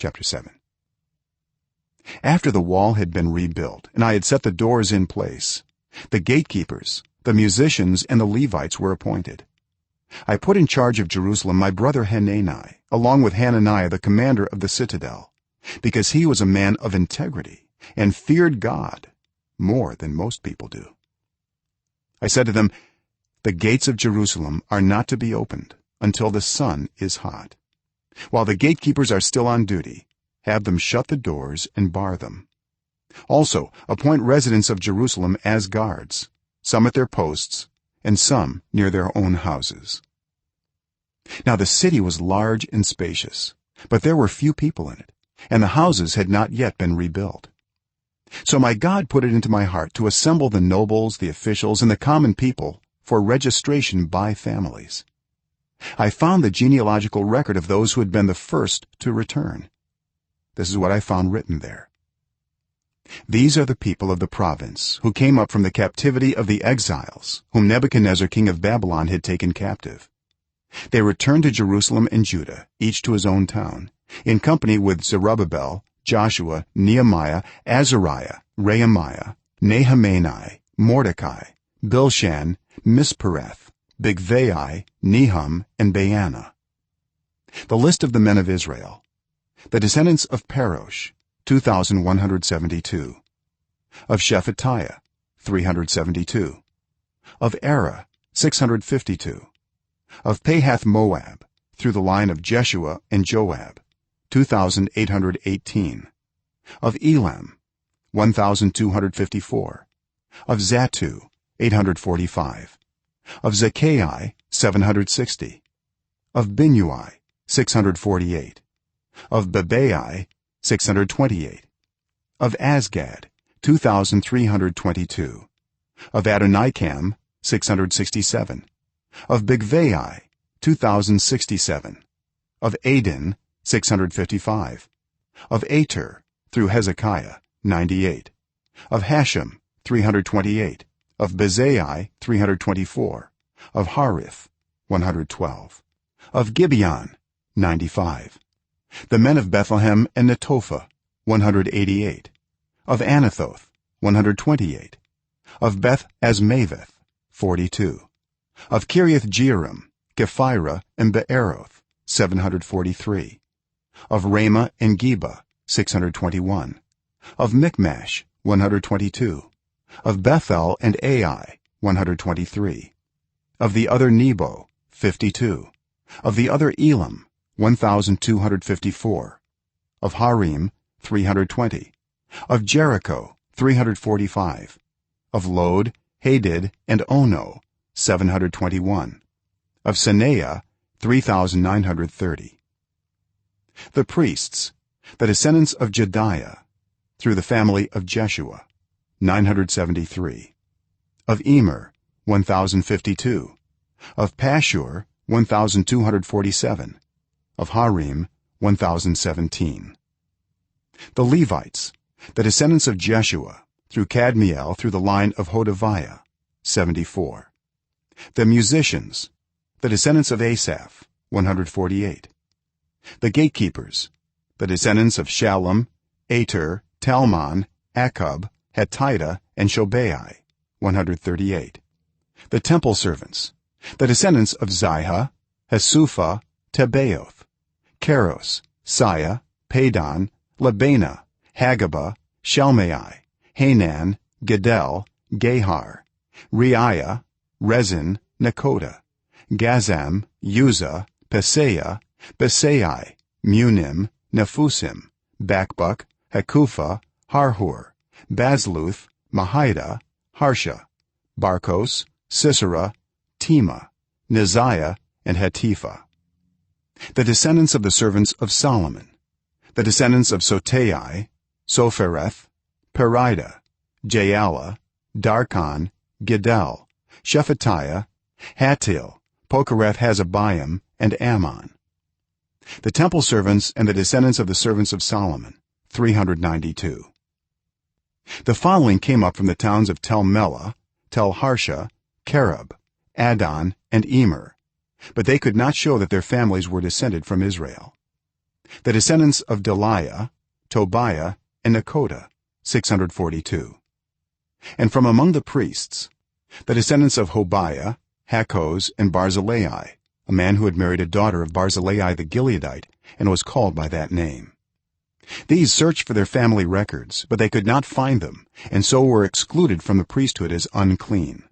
chapter 7. After the wall had been rebuilt and I had set the doors in place, the gatekeepers, the musicians, and the Levites were appointed. I put in charge of Jerusalem my brother Hanani, along with Hananiah the commander of the citadel, because he was a man of integrity and feared God more than most people do. I said to them, "The gates of Jerusalem are not to be opened until the sun is hot. While the gatekeepers are still on duty, have them shut the doors and bar them. Also appoint residents of Jerusalem as guards, some at their posts and some near their own houses." Now the city was large and spacious, but there were few people in it, and the houses had not yet been rebuilt. So my God put it into my heart to assemble the nobles, the officials, and the common people for registration by families. I found the genealogical record of those who had been the first to return. This is what I found written there. These are the people of the province who came up from the captivity of the exiles whom Nebuchadnezzar king of Babylon had taken captive. They returned to Jerusalem and Judah, each to his own town, in company with Zerubbabel, Joshua, Nehemiah, Azariah, Rehemiah, Nehemiah, Mordecai, Bilshan, Mispereth, Bigvai, Nehum, and Baanah. The list of the men of Israel: the descendants of Parosh, 2172; of Shephatiah, 372; of Erah, 652; of Pahath Moab, through the line of Jeshua and Joab, 2818; of Elam, 1254; of Zattu, 845; of Zakkai, 760; of Binnui, 648; of Bebai, 628; of Azgad, 2322; of Adonikam, 667; of Bigvai, 2067; of Adin, 655; of Ater, through Hezekiah, 98; of Hashem, 328; of Bezai, 324; of Harith, 112; of Gibeon, 95; the men of Bethlehem and Netophah, 188; of Anathoth, 128; of Beth Azmaveth, 42; of Kiriath Jearim, Kephirah, and Beeroth, 743; of Ramah and Geba, 621; of Michmash, 122; of Bethel and Ai, 123; of the other Nebo, 52; of the other Elam, 1254; of Harim, 320; of Jericho, 345; of Lod, Hadid, and Ono, 721; of Sanaa, 3930. The priests: the descendants of Jediah, through the family of Jeshua, 973; of Emer, 1052; of Pashur, 1247; of Harim, 1017. The Levites: the descendants of Jeshua, through Kadmiel, through the line of Hodaviah, 74. The musicians: the descendants of Asaph, 148. The gatekeepers: the descendants of Shallum, Ater, Talmon, Akub, Hatita, and Shobai, 138. The temple servants: the descendants of Ziha, Hasupha, Tebaoth, Keros, Siah, Padon, Labana, Hagabah, Shalmai, Hanan, Gedel, Gahar, Reiah, Rezin, Nekoda, Gazam, Uzzah, Pesaiah, Besai, Munim, Nephusim, Bakbuk, Hakupha, Harhur, Bazluth, Mahida, Harsha, Barkos, Sisera, Tema, Neziah, and Hatipha. The descendants of the servants of Solomon: the descendants of Sotai, Sophereth, Perida, Jaala, Darkon, Gidel, Shephatiah, Hattil, Pokereth-Hazabaim, and Ammon. The temple servants and the descendants of the servants of Solomon: 392. The following came up from the towns of Tel Melah, Tel Harsha, Kerub, Adon, and Emer, but they could not show that their families were descended from Israel. The descendants of Delaiah, Tobiah, and Nekoda, 642. And from among the priests, the descendants of Hobaiah, Hakkoz, and Barzillai, a man who had married a daughter of Barzillai the Gileadite and was called by that name. These searched for their family records, but they could not find them, and so were excluded from the priesthood as unclean.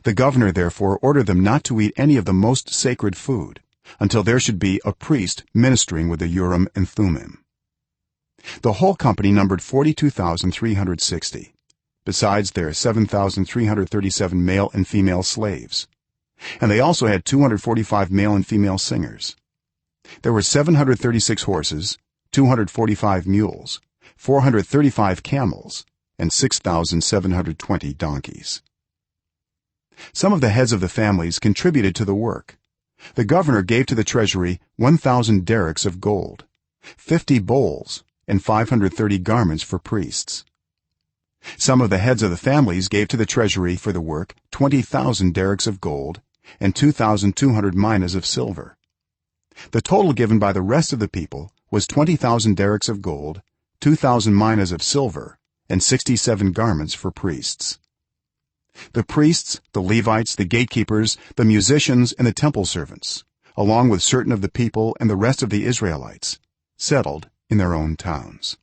The governor therefore ordered them not to eat any of the most sacred food until there should be a priest ministering with the Urim and Thummim. The whole company numbered 42,360, besides their 7,337 male and female slaves, and they also had 245 male and female singers. There were 736 horses, 245 mules, 435 camels, and 6,720 donkeys. Some of the heads of the families contributed to the work. The governor gave to the treasury 1,000 derricks of gold, 50 bowls, and 530 garments for priests. Some of the heads of the families gave to the treasury for the work 20,000 derricks of gold and 2,200 minas of silver. The total given by the rest of the people was 20,000 derricks of gold, 2,000 minas of silver, and 67 garments for priests. The priests, the Levites, the gatekeepers, the musicians, and the temple servants, along with certain of the people and the rest of the Israelites, settled in their own towns.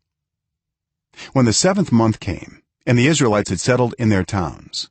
When the 7th month came and the Israelites had settled in their towns,